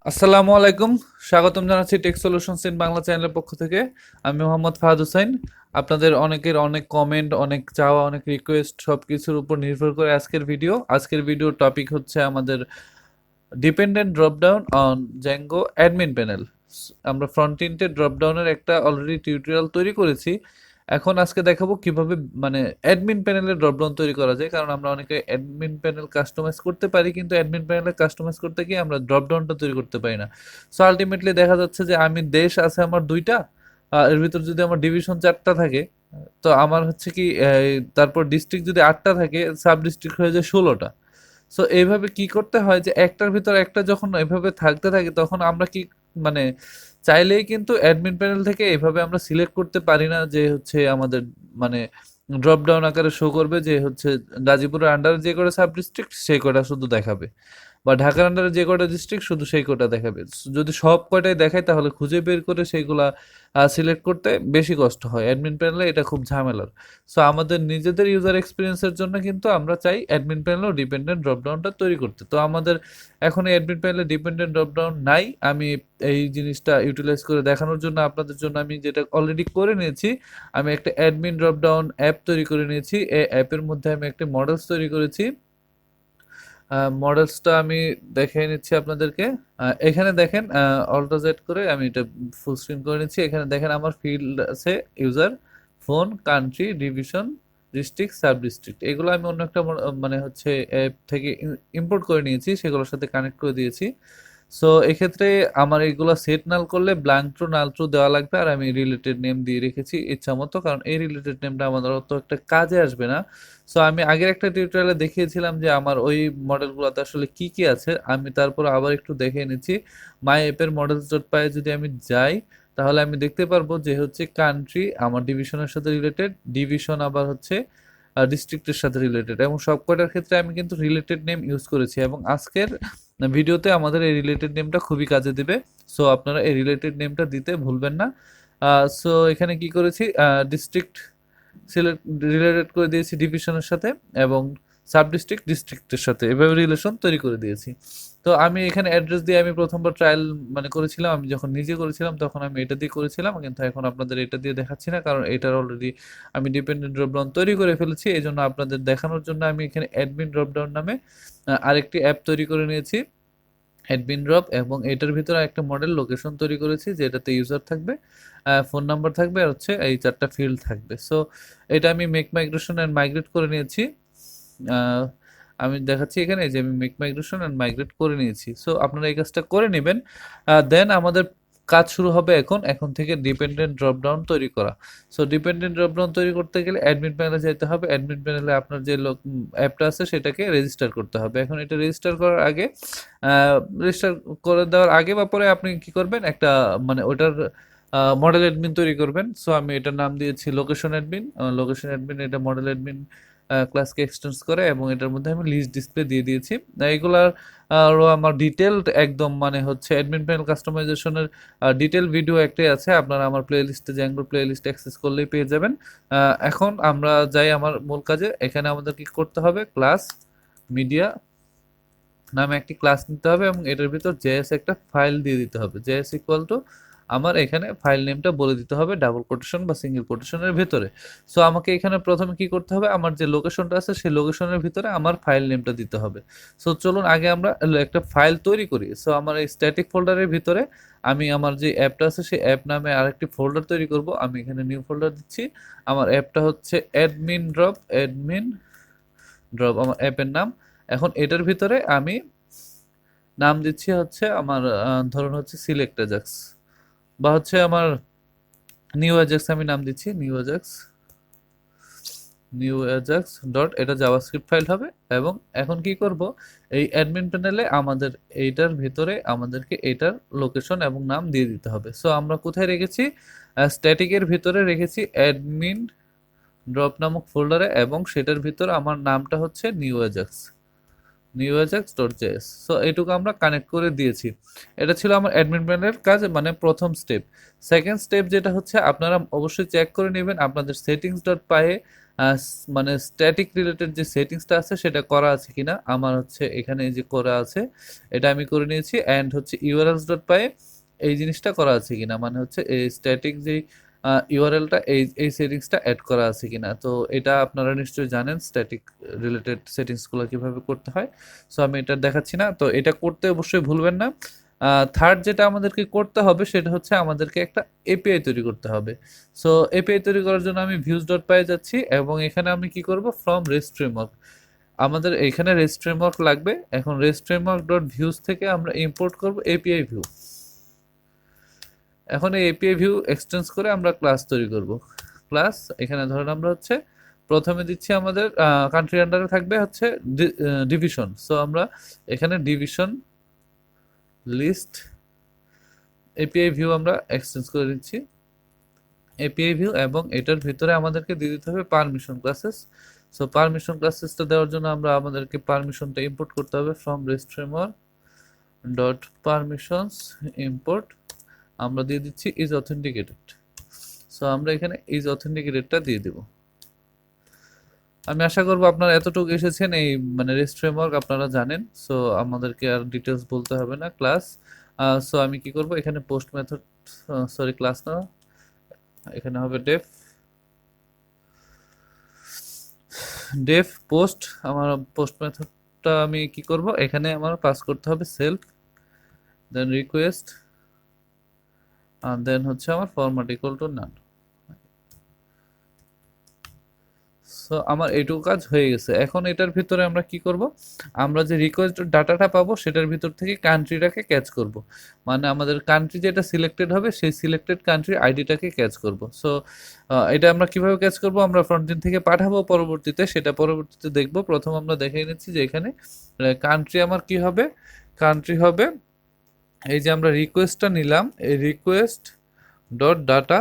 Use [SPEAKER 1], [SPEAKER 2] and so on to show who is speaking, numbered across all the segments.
[SPEAKER 1] আসসালামু আলাইকুম। স্বাগতম জানাচ্ছি টেক সলিউশনস ইন বাংলা চ্যানেলের পক্ষ থেকে। আমি মোহাম্মদ ফাহাদ হোসেন। আপনাদের অনেকের অনেক কমেন্ট, অনেক চাওয়া, অনেক রিকোয়েস্ট সব কিছুর উপর নির্ভর করে আজকের ভিডিওর টপিক হচ্ছে আমাদের dependent dropdown on Zango admin panel. আমরা ফ্রন্ট এন্ডে ড্রপডাউনের একটা অলরেডি টিউটোরিয়াল তৈরি করেছি। এখন আজকে দেখাবো কিভাবে মানে অ্যাডমিন প্যানেলে ড্রপডাউন তৈরি করা যায়, কারণ আমরা অনেকে অ্যাডমিন প্যানেল কাস্টমাইজ করতে পারি, কিন্তু অ্যাডমিন প্যানেলে কাস্টমাইজ করতে গিয়ে আমরা ড্রপডাউনটা তৈরি করতে পারি না। সো আলটিমেটলি দেখা যাচ্ছে যে আমি দেশ আছে আমার দুইটা, এর ভিতর যদি আমার ডিভিশন চারটা থাকে, তো আমার হচ্ছে কি তারপর ডিস্ট্রিক্ট যদি আটটা থাকে, সাব ডিস্ট্রিক্ট হয়ে যায় 16টা। সো এইভাবে কি করতে হয় যে একটার ভিতর একটা যখন এভাবে থাকতে থাকে, তখন আমরা কি মানে চাইলেই কিন্তু অ্যাডমিন প্যানেল থেকে এভাবে আমরা সিলেক্ট করতে পারি না যে হচ্ছে আমাদের মানে ড্রপ ডাউন আকারে শো করবে যে হচ্ছে গাজীপুরের আন্ডারে যে কটা সাব ডিস্ট্রিক্ট সেই কটা শুধু দেখাবে, বা ঢাকার আন্ডারে যে কটা ডিস্ট্রিক্ট শুধু সেই কটা দেখাবে। যদি সব কয়টাই দেখায় তাহলে খুঁজে বের করে সেইগুলা সিলেক্ট করতে বেশি কষ্ট হয়, অ্যাডমিন প্যানেলে এটা খুব ঝামেলার। সো আমাদের নিজেদের ইউজার এক্সপিরিয়েন্সের জন্য কিন্তু আমরা চাই অ্যাডমিন প্যানেলও ডিপেন্ডেন্ট ড্রপডাউনটা তৈরি করতে। তো আমাদের এখন এই অ্যাডমিন প্যানেলে ডিপেন্ডেন্ট ড্রপডাউন নাই। আমি এই জিনিসটা ইউটিলাইজ করে দেখানোর জন্য আপনাদের জন্য আমি যেটা অলরেডি করে নিয়েছি, আমি একটা অ্যাডমিন ড্রপডাউন অ্যাপ তৈরি করে নিয়েছি। এই অ্যাপের মধ্যে আমি একটা মডেলস তৈরি করেছি। মডেলসটা আমি দেখিয়ে নিচ্ছি আপনাদেরকে। এখানে দেখেন, অল্টো জেড করে আমি এটা ফুল স্ক্রিন করে নিচ্ছি। এখানে দেখেন আমার ফিল্ড আছে user, phone, country, division, district, sub district. এগুলো আমি অন্য একটা মানে হচ্ছে অ্যাপ থেকে ইম্পোর্ট করে নিয়েছি, সেগুলোর সাথে কানেক্ট করে দিয়েছি। সো এক্ষেত্রে আমার এইগুলো সেট নাল করলে ব্ল্যাঙ্ক ট্রু নাল ট্রু দেওয়া লাগবে, আর আমি রিলেটেড নেম দিয়ে রেখেছি ইচ্ছা মতো, কারণ এই রিলেটেড নেমটা আমাদের অত একটা কাজে আসবে না। সো আমি আগের একটা টিউটোরিয়ালে দেখিয়েছিলাম যে আমার ওই মডেলগুলোতে আসলে কি কি আছে, আমি তারপর আবার একটু দেখে নিচ্ছি। মাই অ্যাপের মডেলস ডট পাই যদি আমি যাই, তাহলে আমি দেখতে পারবো যে হচ্ছে কান্ট্রি আমার ডিভিশনের সাথে রিলেটেড, ডিভিশন আবার হচ্ছে ডিস্ট্রিক্টের সাথে রিলেটেড, এবং সবকটার ক্ষেত্রে আমি কিন্তু রিলেটেড নেম ইউজ করেছি, এবং আজকের ভিডিওতে আমাদের এই রিলেটেড নেমটা খুবই কাজে দিবে। সো আপনারা এই রিলেটেড নেমটা দিতে ভুলবেন না। সো এখানে কি করেছি, ডিস্ট্রিক্ট সিলেক্ট রিলেটেড করে দিয়েছি ডিভিশনের সাথে, এবং সাব ডিস্ট্রিক্ট ডিস্ট্রিক্টের সাথে, এভাবে রিলেশন তৈরি করে দিয়েছি। তো আমি এখানে অ্যাড্রেস দিয়ে আমি প্রথমবার ট্রায়াল মানে করেছিলাম, আমি যখন নিজে করেছিলাম তখন আমি এটা দিয়ে করেছিলাম, কিন্তু এখন আপনাদের এটা দিয়ে দেখাচ্ছি না, কারণ এটার অলরেডি আমি ডিপেন্ডেন্ট ড্রপডাউন তৈরি করে ফেলেছি। এই জন্য আপনাদের দেখানোর জন্য আমি এখানে অ্যাডমিন ড্রপডাউন নামে আরেকটি অ্যাপ তৈরি করে নিয়েছি, অ্যাডমিন ড্রপ, এবং এটার ভিতরে একটা মডেল লোকেশন তৈরি করেছি যেটাতে ইউজার থাকবে, ফোন নাম্বার থাকবে, আর হচ্ছে এই চারটা ফিল্ড থাকবে। সো এটা আমি মেক মাইগ্রেশন অ্যান্ড মাইগ্রেট করে নিয়েছি। আহ, আমি দেখাচ্ছি এখানে যে আমি মেক মাইগ্রেশন অ্যান্ড মাইগ্রেট করে নিয়েছি। সো আপনারা এই কাজটা করে নেবেন। দেন আমাদের কাজ শুরু হবে এখন এখন থেকে ডিপেন্ডেন্ট ড্রপডাউন তৈরি করা। সো ডিপেন্ডেন্ট ড্রপডাউন তৈরি করতে গেলে অ্যাডমিন প্যানেলে যেতে হবে। অ্যাডমিন প্যানেলে আপনার যে অ্যাপটা আছে সেটাকে রেজিস্টার করতে হবে। এখন এটা রেজিস্টার করার আগে, রেজিস্টার করে দেওয়ার আগে বা পরে আপনি কি করবেন, একটা মানে ওটার মডেল অ্যাডমিন তৈরি করবেন। সো আমি এটার নাম দিয়েছি লোকেশন অ্যাডমিন। লোকেশন অ্যাডমিন এটা মডেল অ্যাডমিন ক্লাসকে এক্সটেন্স করে, এবং এটার মধ্যে আমি লিস্ট ডিসপ্লে দিয়ে দিয়েছি। এইগুলার আরও আমার ডিটেলড একদম মানে হচ্ছে অ্যাডমিন প্যানেল কাস্টমাইজেশনের ডিটেল ভিডিও একটাই আছে, আপনারা আমার প্লে লিস্টে জ্যাঙ্গোর প্লে লিস্ট অ্যাক্সেস করলেই পেয়ে যাবেন। এখন আমরা যাই আমার মূল কাজে। এখানে আমাদের কি করতে হবে, ক্লাস মিডিয়া নামে একটি ক্লাস নিতে হবে, এবং এটার ভিতর জেএস একটা ফাইল দিয়ে দিতে হবে। জেএস ইকুয়াল টু আমার এখানে ফাইল নেমটা বলে দিতে হবে ডাবল কোটেশন বা সিঙ্গেল কোটেশনের ভেতরে। সো আমাকে এখানে প্রথমে কি করতে হবে, আমার যে লোকেশনটা আছে সেই লোকেশনের ভিতরে আমার ফাইল নেমটা দিতে হবে। সো চলুন আগে আমরা একটা ফাইল তৈরি করি। সো আমার এই স্ট্যাটিক ফোল্ডারের ভিতরে আমি আমার যে অ্যাপটা আছে সেই অ্যাপ নামে আরেকটি ফোল্ডার তৈরি করব। আমি এখানে নিউ ফোল্ডার দিচ্ছি। আমার অ্যাপটা হচ্ছে অ্যাডমিন ড্রপ আমার অ্যাপের নাম। এখন এটার ভিতরে আমি নাম দিচ্ছি হচ্ছে আমার ধরুন হচ্ছে সিলেক্ট অ্যাজাক্স, বা হচ্ছে আমার নিউ অ্যাজাক্স আমি নাম দিচ্ছি নিউ অ্যাজাক্স ডট, এটা জাভাস্ক্রিপ্ট ফাইল হবে। এবং এখন কি করব, এই অ্যাডমিন প্যানেলে আমাদের এইটার ভিতরে আমাদেরকে এটার লোকেশন এবং নাম দিয়ে দিতে হবে। সো আমরা কোথায় রেখেছি, স্ট্যাটিকের ভিতরে রেখেছি অ্যাডমিন ড্রপ নামক ফোল্ডারে, এবং সেটার ভিতরে আমার নামটা হচ্ছে new Ajax. New Ajax dot JS. So এইটুকু আমরা কানেক্ট করে দিয়েছি। এটা ছিল আমার অ্যাডমিন প্যানেলের কাজ, মানে প্রথম স্টেপ। সেকেন্ড স্টেপ যেটা হচ্ছে, আপনারা অবশ্যই চেক করে নেবেন আপনাদের সেটিংস ডট পায়ে মানে স্ট্যাটিক রিলেটেড যে সেটিংসটা আছে সেটা করা আছে কিনা। আমার হচ্ছে এখানে এই যে করা আছে, এটা আমি করে নিয়েছি। অ্যান্ড হচ্ছে ইউআরএলস ডট পায়ে এই জিনিসটা করা আছে কিনা, মানে হচ্ছে এই স্ট্যাটিক যেই ইউআরএলটা এই সেটিংসটা অ্যাড করা আছে কিনা। তো এটা আপনারা নিশ্চয়ই জানেন স্ট্যাটিক রিলেটেড সেটিংসগুলো কিভাবে করতে হয়। সো আমি এটা দেখাচ্ছি না, তো এটা করতে অবশ্যই ভুলবেন না। থার্ড যেটা আমাদেরকে করতে হবে সেটা হচ্ছে আমাদেরকে একটা এপিআই তৈরি করতে হবে। সো এপিআই তৈরি করার জন্য আমি ভিউজ ডট পাই যাচ্ছি এবং এখানে আমি কি করব, ফ্রম রেস্ট ফ্রেমওয়ার্ক, আমাদের এখানে রেস্ট ফ্রেমওয়ার্ক লাগবে। এখন রেস্ট ফ্রেমওয়ার্ক ডট ভিউজ থেকে আমরা ইম্পোর্ট করব এপিআই ভিউ। এখন এই এপিআই ভিউ এক্সটেন্স করে আমরা ক্লাস তৈরি করব। ক্লাস এখানে ধরেন আমরা হচ্ছে প্রথমে দিচ্ছি আমাদের কান্ট্রি আন্ডারে থাকবে হচ্ছে ডিভিশন। সো আমরা এখানে ডিভিশন লিস্ট এপিআই ভিউ আমরা এক্সটেন্স করে দিচ্ছি এপিআই ভিউ, এবং এটার ভিতরে আমাদেরকে দিয়ে দিতে হবে পারমিশন ক্লাসেস। সো পারমিশন ক্লাসেসটা দেওয়ার জন্য আমাদেরকে পারমিশনটা ইম্পোর্ট করতে হবে from rest framework dot permissions import. আমরা দিয়ে দিচ্ছি ইজ অথেন্টিকেটেড। সো আমরা এখানে ইজ অথেন্টিকেটেডটা দিয়ে দিব। আমি আশা করবো আপনারা এতটুকু এসেছেন, এই মানে রেস্ট ফ্রেমওয়ার্ক আপনারা জানেন। সো আমাদেরকে আর ডিটেলস বলতে হবে না। ক্লাস, সো আমি কি করব, এখানে পোস্ট মেথড, সরি ক্লাস না, এখানে হবে ডেফ পোস্ট। আমার পোস্ট মেথডটা আমি কি করব, এখানে আমার পাস করতে হবে সেলফ, দেন রিকোয়েস্ট, আর দেন হচ্ছে আমার format equal to naan. So আমার এইটুকু কাজ হয়ে গেছে। এখন এটার ভিতরে আমরা কি করব, আমরা যে রিকোয়েস্ট ডাটাটা পাবো সেটার ভিতর থেকে কান্ট্রিটাকে ক্যাচ করব। মানে আমাদের কান্ট্রি যেটা সিলেক্টেড হবে সেই সিলেক্টেড কান্ট্রি আইডিটাকে ক্যাচ করব। সো এটা আমরা কিভাবে ক্যাচ করব, আমরা ফ্রন্ট এন্ড থেকে পাঠাবো পরবর্তীতে, সেটা পরবর্তীতে দেখব। প্রথম আমরা দেখে নিচ্ছি যে এখানে কান্ট্রি আমার কি হবে, কান্ট্রি হবে এই যে আমরা রিকোয়েস্টটা নিলাম, এই রিকোয়েস্ট ডট ডাটা।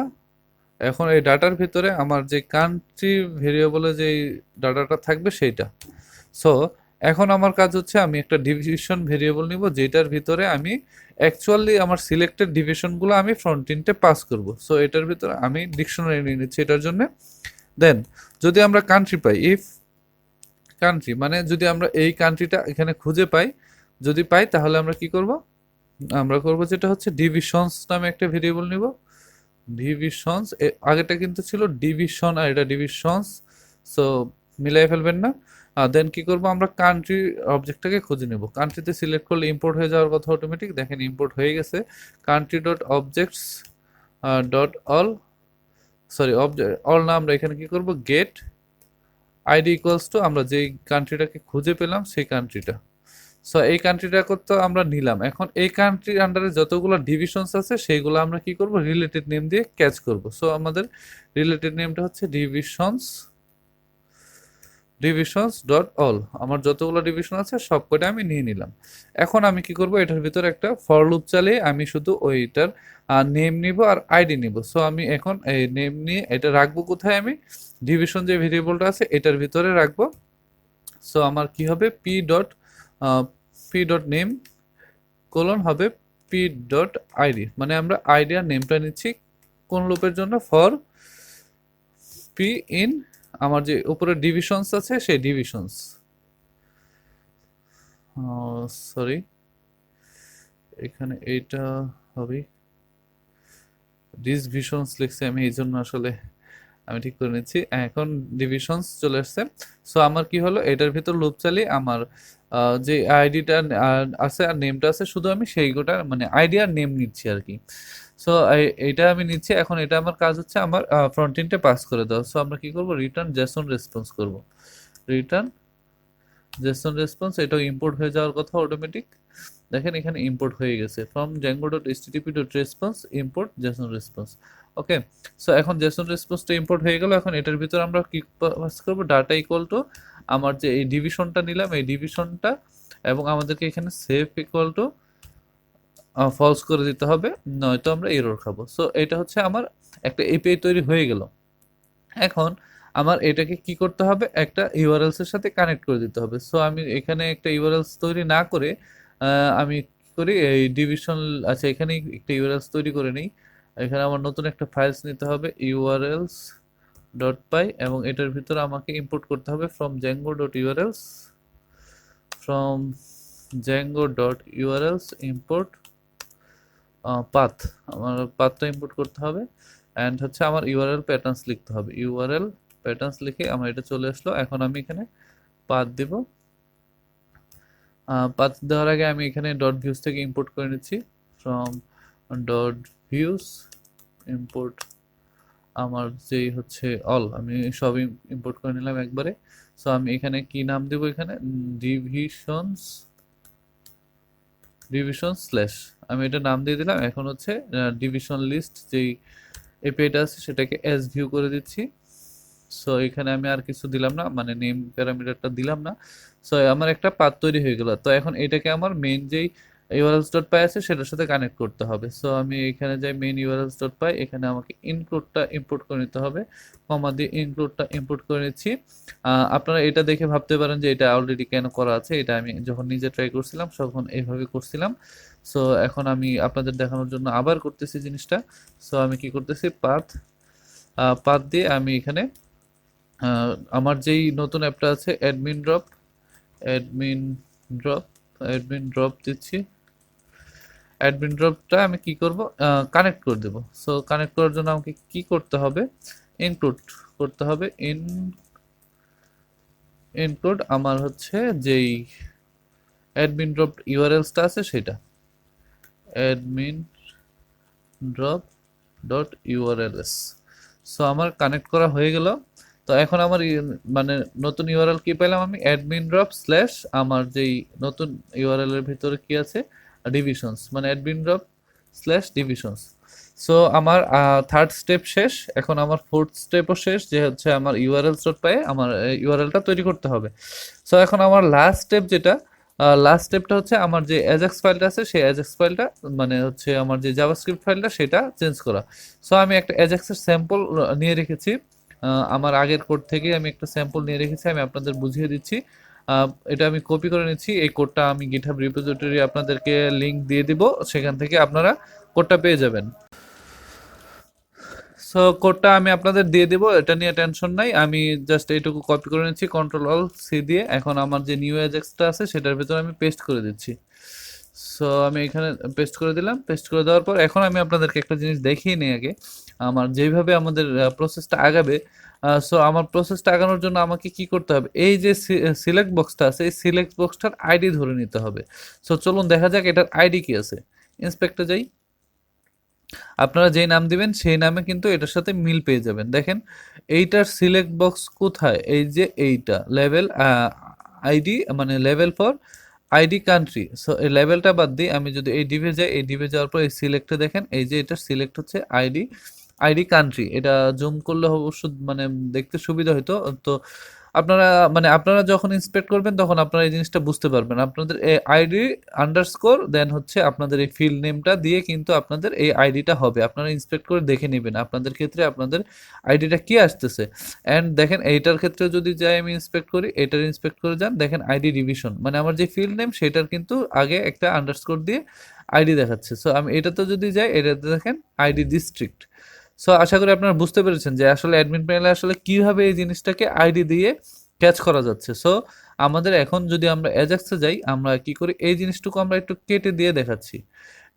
[SPEAKER 1] এখন এই ডাটার ভিতরে আমার যে কান্ট্রি ভেরিয়েবলে যে ডাটাটা থাকবে সেইটা। সো এখন আমার কাজ হচ্ছে আমি একটা ডিভিশন ভেরিয়েবল নিব, যেটার ভিতরে আমি অ্যাকচুয়ালি আমার সিলেক্টেড ডিভিশনগুলো আমি ফ্রন্ট এন্ডে পাস করব। সো এটার ভিতরে আমি ডিকশনারি নিয়ে নিচ্ছি এটার জন্য। দেন যদি আমরা কান্ট্রি পাই, ইফ কান্ট্রি মানে যদি আমরা এই কান্ট্রিটা এখানে খুঁজে পাই, যদি পাই তাহলে আমরা কি করব, আমরা করব যেটা হচ্ছে ডিভিশনস নামে একটা ভেরিয়েবল নিব। ডিভিশনস, আগেটা কিন্তু ছিল ডিভিশন আর এটা ডিভিশনস, সো মিলাই ফেলবেন না। দেন কি করব, আমরা কান্ট্রি অবজেক্টটাকে খুঁজে নেব। কান্ট্রিতে সিলেক্ট করলে ইম্পোর্ট হয়ে যাওয়ার কথা অটোমেটিক, দেখেন ইম্পোর্ট হয়ে গেছে। Country dot objects dot all, sorry all না, আমরা এখানে কি করব, গেট আইডি ইকুয়ালস টু আমরা যেই কান্ট্রিটাকে খুঁজে পেলাম সেই কান্ট্রিটা। সো এই কান্ট্রিটা করতে আমরা নিলাম। এখন এই কান্ট্রির আন্ডারে যতগুলো ডিভিশনস আছে সেইগুলো আমরা কি করব, রিলেটেড নেম দিয়ে ক্যাচ করব। সো আমাদের রিলেটেড নেমটা হচ্ছে ডিভিশনস ডট অল। আমার যতগুলো ডিভিশন আছে সব কটা আমি নিয়ে নিলাম। এখন আমি কি করব, এটার ভিতরে একটা ফর লুপ চালিয়ে আমি শুধু ওইটার নেম নিব আর আইডি নিব। সো আমি এখন এই নেম নিয়ে এটা রাখবো কোথায়, আমি ডিভিশন যে ভেরিয়েবলটা আছে এটার ভিতরে রাখবো। সো আমার কি হবে, পি ডট নেম কোলন হবে পি ডট আইডি, মানে আমরা আইডি আর নেমটা নিচ্ছি কোন লুপের জন্য, ফর পি ইন আমার যে উপরে ডিভিশনস আছে সেই ডিভিশনস, সরি এখানে এইটা হবে ডিভিশনস লিখছি আমি, এই জন্য আসলে আমি ঠিক করে নিচ্ছি। এখন ডিভিশনস চলে আসছে। সো আমার কি হলো, এটার ভিতর লুপ চালিয়ে আমার যে আইডিটা আছে আর নেমটা আছে, শুধু আমি সেই গোটা মানে আইডি আর নেম নিচ্ছি আর কি। সো এইটা আমি নিচ্ছি। এখন এটা আমার কাজ হচ্ছে আমার ফ্রন্ট এন্ডে পাস করে দাও। সো আমরা কি করব, রিটার্ন জেসন রেসপন্স করব। রিটার্ন জেসন রেসপন্স, এটাও ইম্পোর্ট হয়ে যাওয়ার কথা অটোমেটিক। দেখেন এখানে ইম্পোর্ট হয়ে গেছে, from django.http.response import Jason response. Okay, so এখন জেসন রেসপন্সটা ইম্পোর্ট হয়ে গেল। এখন এটার ভিতর আমরা কি পাস করব, ডাটা ইকুয়াল টু আমার যে এই ডিভিশনটা নিলাম এই ডিভিশনটা, এবং আমাদেরকে এখানে সেভ ইকুয়াল টু ফলস করে দিতে হবে, নয়তো আমরা এরর খাবো। সো এটা হচ্ছে আমার একটা এপিআই তৈরি হয়ে গেল। এখন আমার এটাকে কি করতে হবে, একটা ইউআরএলস এর সাথে কানেক্ট করে দিতে হবে। সো আমি এখানে একটা ইউআরএলস তৈরি না করে আমি কি করি, এই ডিভিশন, আচ্ছা এখানে একটা ইউআরএলস তৈরি করে নিই। এখানে আমার নতুন একটা ফাইলস নিতে হবে, ইউআরএলস ডট পাই, এবং এটার ভিতরে আমাকে ইম্পোর্ট করতে হবে from Zango dot URLs, from Zango dot URLs import path, আমার পাথটা ইম্পোর্ট করতে হবে। অ্যান্ড হচ্ছে আমার ইউআরএল প্যাটার্নস লিখতে হবে, ইউআরএল প্যাটার্নস লিখে আমার এটা চলে আসলো। এখন আমি এখানে পাথ দিব। পাথ দেওয়ার আগে আমি এখানে ডট ভিউজ থেকে ইম্পোর্ট করে নিচ্ছি, ফ্রম ডট ভিউজ ইম্পোর্ট আমার যেই হচ্ছে অল, আমি সব ইম্পোর্ট করে নিলাম একবারে। সো আমি এখানে কি নাম দেবো, এখানে ডিভিশনস, ডিভিশন স্ল্যাশ, আমি এটা নাম দিয়ে দিলাম। এখন হচ্ছে ডিভিশন লিস্ট যেই এপিআইটা আছে সেটাকে এস ভিউ করে দিচ্ছি। সো এখানে আমি আর কিছু দিলাম না, মানে নেম প্যারামিটারটা দিলাম না। সো আমার একটা পাথ তৈরি হয়ে গেল। তো এখন এটাকে আমার মেইন যেই ইউআরএলস ডট পাই আছে সেটার সাথে কানেক্ট করতে হবে। সো আমি এখানে যাই মেইন ইউআরএলস ডট পাই, এখানে আমাকে ইনক্লুডটা ইম্পোর্ট করে নিতে হবে, কমা দিয়ে ইনক্লুডটা ইম্পোর্ট করে নিচ্ছি। আপনারা এটা দেখে ভাবতে পারেন যে এটা অলরেডি কেন করা আছে, এটা আমি যখন নিজে ট্রাই করছিলাম তখন এইভাবে করছিলাম। সো এখন আমি আপনাদের দেখানোর জন্য আবার করতেছি জিনিসটা। সো আমি কি করতেছি, পাথ, পাথ দিয়ে আমি এখানে আমার যেই নতুন অ্যাপটা আছে admin drop, admin drop, admin drop দিচ্ছি। অ্যাডমিন ড্রপটা আমি কি করব, কানেক্ট করে দেব। সো কানেক্ট করার জন্য আমাকে কি করতে হবে, ইনক্লুড করতে হবে। ইনক্লুড আমার হচ্ছে যেই অ্যাডমিন ড্রপ ইউআরএলসটা আছে সেটা, অ্যাডমিন ড্রপ ডট ইউআরএলএস। সো আমার কানেক্ট করা হয়ে গেল। তো এখন আমার মানে নতুন ইউআরএল কি পেলাম, আমি অ্যাডমিন ড্রপ স্ল্যাশ আমার যেই নতুন ইউআরএল এর ভিতরে কি আছে, ডিভিশনস, মানে admin drop slash divisions. So আমার থার্ড স্টেপ শেষ, এখন আমার ফোর্থ স্টেপও শেষ, যে হচ্ছে আমার ইউআরএলস ডট পাই আমার ইউআরএলটা তৈরি করতে হবে। সো এখন আমার লাস্ট স্টেপ যেটা, লাস্ট স্টেপটা হচ্ছে আমার যে অ্যাজাক্স ফাইলটা আছে সেই অ্যাজাক্স ফাইলটা, মানে হচ্ছে আমার যে জাভাস্ক্রিপ্ট ফাইলটা সেটা চেঞ্জ করা। সো আমি একটা অ্যাজাক্সের স্যাম্পল নিয়ে রেখেছি, আমার আগের কোড থেকে আমি একটা স্যাম্পল নিয়ে রেখেছি, আমি আপনাদের বুঝিয়ে দিচ্ছি। এটা আমি কপি করে নিচ্ছি, এই কোডটা আমি গিটহাব রিপোজিটরি আপনাদেরকে লিংক দিয়ে দিব, সেখান থেকে আপনারা কোডটা পেয়ে যাবেন। সো কোডটা আমি আপনাদের দিয়ে দিব, এটা নিয়ে টেনশন নাই। আমি জাস্ট এইটুকু কপি করে নিচ্ছি কন্ট্রোল অল সি দিয়ে। এখন আমার যে নিউ অ্যাজাক্সটা আছে সেটার ভিতরে আমি পেস্ট করে দিচ্ছি। সো আমি এখানে পেস্ট করে দিলাম। পেস্ট করে দেওয়ার পর এখন আমি আপনাদেরকে একটা জিনিস দেখিয়ে নিই আগে, আমার যেইভাবে আমাদের প্রসেসটা আগাবে। সো আমার প্রসেসটা আগানোর জন্য আমাকে কি করতে হবে, এই যে সিলেক্ট বক্সটা আছে এই সিলেক্ট বক্সটার আইডি ধরে নিতে হবে। সো চলুন দেখা যাক এটার আইডি কি আছে। ইন্সপেক্টে যাই, আপনারা যেই নাম দিবেন সেই নামে কিন্তু এটার সাথে মিল পেয়ে যাবেন। দেখেন এইটার সিলেক্ট বক্স কোথায়, এই যে এইটা লেভেল আইডি, মানে level for ID country. So এই লেভেলটা বাদ দিয়ে আমি যদি এই ডিভে যাই, এই ডিভে যাওয়ার পর এই সিলেক্টে দেখেন এই যে এটা সিলেক্ট হচ্ছে আইডি, আইডি কান্ট্রি। এটা জুম করলে অবশ্য মানে দেখতে সুবিধা হতো। তো আপনারা মানে আপনারা যখন ইন্সপেক্ট করবেন তখন আপনারা এই জিনিসটা বুঝতে পারবেন। আপনাদের এই আইডি আন্ডারস্কোর দেন হচ্ছে আপনাদের এই ফিল্ড নেমটা দিয়ে কিন্তু আপনাদের এই আইডিটা হবে। আপনারা ইন্সপেক্ট করে দেখে নেবেন আপনাদের ক্ষেত্রে আপনাদের আইডিটা কি আসতেছে। অ্যান্ড দেখেন এইটার ক্ষেত্রে যদি যাই আমি ইন্সপেক্ট করি, এটার ইন্সপেক্ট করে যান, দেখেন আইডি ডিভিশন, মানে আমার যে ফিল্ড নেম সেটার কিন্তু আগে একটা আন্ডারস্কোর দিয়ে আইডি দেখাচ্ছে। সো আমি এটাতে যদি যাই, এটাতে দেখেন আইডি ডিস্ট্রিক্ট। সো আশা করি আপনারা বুঝতে পেরেছেন যে আসলে অ্যাডমিন প্যানেলে আসলে কিভাবে এই জিনিসটাকে আইডি দিয়ে ক্যাচ করা যাচ্ছে। সো আমাদের এখন যদি আমরা অ্যাজাক্সে যাই, আমরা কি করি, এই জিনিসটুকু আমরা একটু কেটে দিয়ে দেখাচ্ছি।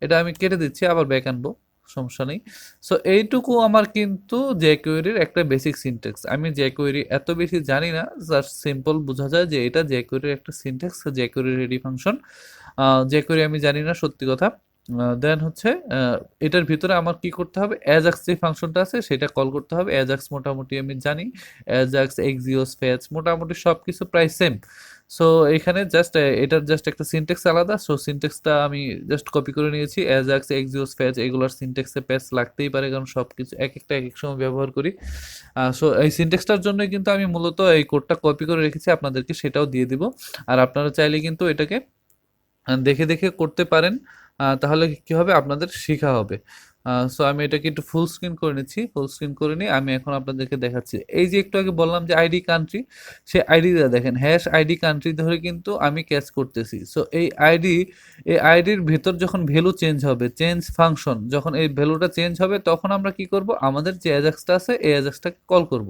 [SPEAKER 1] এটা আমি কেটে দিচ্ছি, আবার ব্যাক আনবো, সমস্যা নেই। সো এইটুকু আমার কিন্তু jQuery-র একটা বেসিক সিনট্যাক্স। আমি jQuery এত বেশি জানি না, জাস্ট সিম্পল বোঝা যায় যে এটা jQuery-র একটা syntax, jQuery ready function. jQuery আমি জানি না সত্যি কথা। দেন হচ্ছে এটার ভিতরে আমার কি করতে হবে, অ্যাজাক্স যে ফাংশনটা আছে সেটা কল করতে হবে। অ্যাজাক্স মোটামুটি আমি জানি, অ্যাজাক্স, এক্সিওস, ফেচ, মোটামুটি সব কিছু প্রায় সেম। সো এখানে জাস্ট এটার জাস্ট একটা সিনট্যাক্স আলাদা। সো সিনট্যাক্সটা আমি জাস্ট কপি করে নিয়েছি। অ্যাজাক্স, এক্সিওস, ফেচ এগুলোর সিনট্যাক্সে প্যাচ লাগতেই পারে, কারণ সব কিছু এক একটা এক এক সময় ব্যবহার করি। সো এই সিনট্যাক্সটার জন্যই কিন্তু আমি মূলত এই কোডটা কপি করে রেখেছি, আপনাদেরকে সেটাও দিয়ে দিব। আর আপনারা চাইলে কিন্তু এটাকে দেখে দেখে করতে পারেন, তাহলে কি হবে, আপনাদের শেখা হবে। সো আমি এটাকে একটু ফুল স্ক্রিন করে নিচ্ছি, ফুল স্ক্রিন করে নিয়ে আমি এখন আপনাদেরকে দেখাচ্ছি। এই যে একটু আগে বললাম যে আইডি কান্ট্রি, সে আইডিটা দেখেন হ্যাশ আইডি কান্ট্রি ধরে কিন্তু আমি ক্যাচ করতেছি। সো এই আইডির ভেতর যখন ভ্যালু চেঞ্জ হবে, চেঞ্জ ফাংশন যখন এই ভ্যালুটা চেঞ্জ হবে, তখন আমরা কি করব, আমাদের যে অ্যাজাক্সটা আছে এই অ্যাজাক্সটাকে কল করব।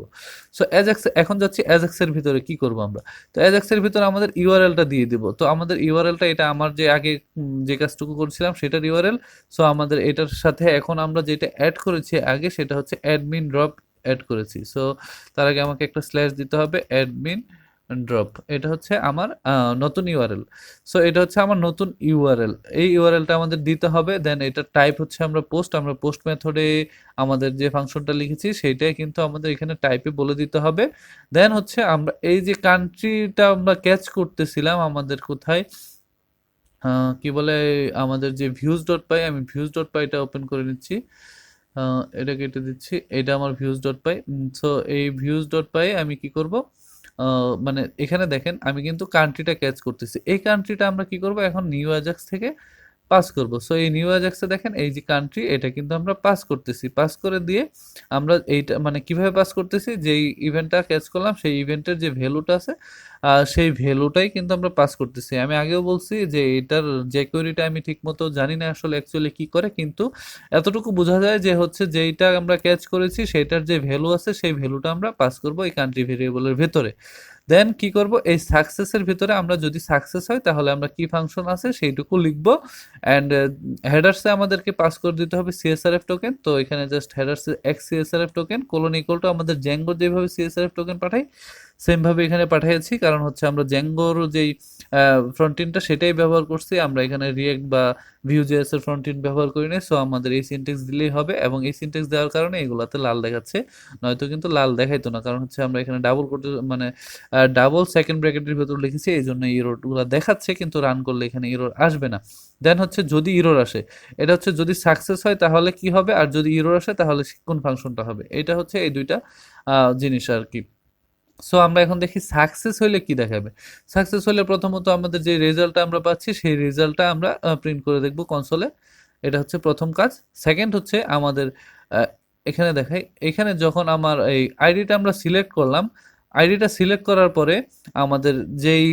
[SPEAKER 1] সো অ্যাজাক্স এখন যাচ্ছি অ্যাজাক্সের ভিতরে কি করব আমরা, তো অ্যাজাক্সের ভিতরে আমাদের ইউআরএলটা দিয়ে দিব। তো আমাদের ইউআরএলটা এটা আমার যে আগে যে কাজটুকু করছিলাম সেটার ইউআরএল। সো আমাদের এটার সাথে এখন আমরা যেটা অ্যাড করেছি আগে সেটা হচ্ছে অ্যাডমিন ড্রপ অ্যাড করেছি। সো তার আগে আমাকে একটা স্ল্যাশ দিতে হবে, অ্যাডমিন ড্রপ, এটা হচ্ছে আমার নতুন ইউআরএল। সো এটা হচ্ছে আমার নতুন ইউআরএল, এই ইউআরএলটা আমাদের দিতে হবে। দেন এটা টাইপ হচ্ছে আমরা পোস্ট মেথডে আমাদের যে ফাংশনটা লিখেছি সেইটাই কিন্তু আমাদের এখানে টাইপে বলে দিতে হবে। দেন হচ্ছে আমরা এই যে কান্ট্রিটা আমরা ক্যাচ করতেছিলাম আমাদের কোথায়, কি বলে, আমাদের যে ভিউজ ডট পাই, আমি ভিউজ ডট পাইটা ওপেন করে নিচ্ছি। এটা কেটে দিচ্ছি, এটা আমার ভিউজ ডট পাই। সো এই ভিউজ ডট পাই আমি কি করব, মানে এখানে দেখেন আমি কিন্তু কান্ট্রিটা ক্যাচ করতেছি। এই কান্ট্রিটা আমরা কি করব, এখন নিউ অ্যাজাক্স থেকে পাস করব। সো এই নিউ অ্যাজাক্সে দেখেন এই যে কান্ট্রি, এটা কিন্তু আমরা পাস করতেছি। পাস করে দিয়ে আমরা এইটা মানে কিভাবে পাস করতেছি, যেই ইভেন্টটা ক্যাচ করলাম সেই ইভেন্টের যে ভ্যালুটা আছে সেই ভ্যালুটাই কিন্তু আমরা পাস করতেছি। আমি আগেও বলছি যে এটার যে কোয়েরিটা আমি ঠিকমতো জানি না আসলে অ্যাকচুয়ালি কি করে, কিন্তু এতটুকু বোঝা যায় যে হচ্ছে যেইটা আমরা ক্যাচ করেছি সেটার যে ভ্যালু আছে সেই ভ্যালুটা আমরা পাস করব এই কান্ট্রি ভেরিয়েবলের ভেতরে। দেন কি করব, এই সাকসেসের ভিতরে আমরা যদি সাকসেস হয় তাহলে আমরা কি ফাংশন আছে সেইটুকু লিখব। অ্যান্ড হেডার্সে আমাদেরকে পাস করে দিতে হবে সিএসআরএফ টোকেন। তো এখানে জাস্ট হেডার্সে X CSRF token colon equal to আমাদের জ্যাঙ্গোর যেভাবে সিএসআরএফ টোকেন পাঠাই সেমভাবে এখানে পাঠিয়েছি, কারণ হচ্ছে আমরা জ্যাঙ্গোর যেই ফ্রন্ট সেটাই ব্যবহার করছি, আমরা এখানে রিয়েক্ট বা ভিউজেএস এর ফ্রন্ট ব্যবহার করি না। সো আমাদের এই সিনটেক্স দিলেই হবে, এবং এই সিনটেক্স দেওয়ার কারণে এগুলাতে লাল দেখাচ্ছে, নয়তো কিন্তু লাল দেখাইতো না, কারণ হচ্ছে আমরা এখানে ডাবল কোট মানে ডাবল সেকেন্ড ব্র্যাকেটের ভেতর লিখেছি, এই জন্য ইরোরগুলো দেখাচ্ছে, কিন্তু রান করলে এখানে ইরোর আসবে না। দেন হচ্ছে যদি ইরোর আসে, এটা হচ্ছে যদি সাকসেস হয় তাহলে কি হবে, আর যদি ইরোর আসে তাহলে কোন ফাংশনটা হবে, এটা হচ্ছে এই দুইটা জিনিস আর কি। সো আমরা এখন দেখি সাকসেস হইলে কি দেখাবে। সাকসেস হলে প্রথমত আমাদের যে রেজাল্টটা আমরা পাচ্ছি সেই রেজাল্টটা আমরা প্রিন্ট করে দেখব কনসোলে। এটা হচ্ছে প্রথম কাজ। সেকেন্ড হচ্ছে আমাদের আহ, এখানে দেখাই, এখানে যখন আমার এই আইডিটা আমরা সিলেক্ট করলাম, আইডিটা সিলেক্ট করার পরে আমাদের যেই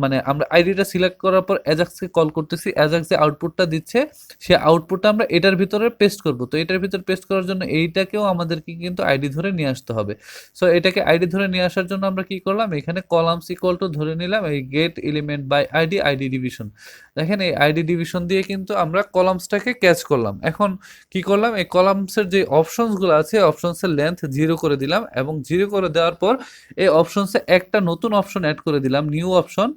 [SPEAKER 1] মানে আমরা আইডিটা সিলেক্ট করার পর অ্যাজাক্সকে কল করতেছি, অ্যাজাক্স যে আউটপুটটা দিচ্ছে সে আউটপুটটা আমরা এটার ভিতরে পেস্ট করব। তো এটার ভিতরে পেস্ট করার জন্য এইটাকেও আমাদেরকে কিন্তু আইডি ধরে নিয়ে আসতে হবে। সো এটাকে আইডি ধরে নিয়ে আসার জন্য আমরা কি করলাম, এখানে কলামস ইকুয়াল টু ধরে নিলাম এই get element by ID, ID division. দেখেন এই আইডি ডিভিশন দিয়ে কিন্তু আমরা কলামসটাকে ক্যাচ করলাম। এখন কি করলাম, এই কলামসের যে অপশনসগুলো আছে অপশনসের লেন্থ 0 করে দিলাম, এবং 0 করে দেওয়ার পর এই অপশনসে একটা নতুন অপশন অ্যাড করে দিলাম, নিউ অপশন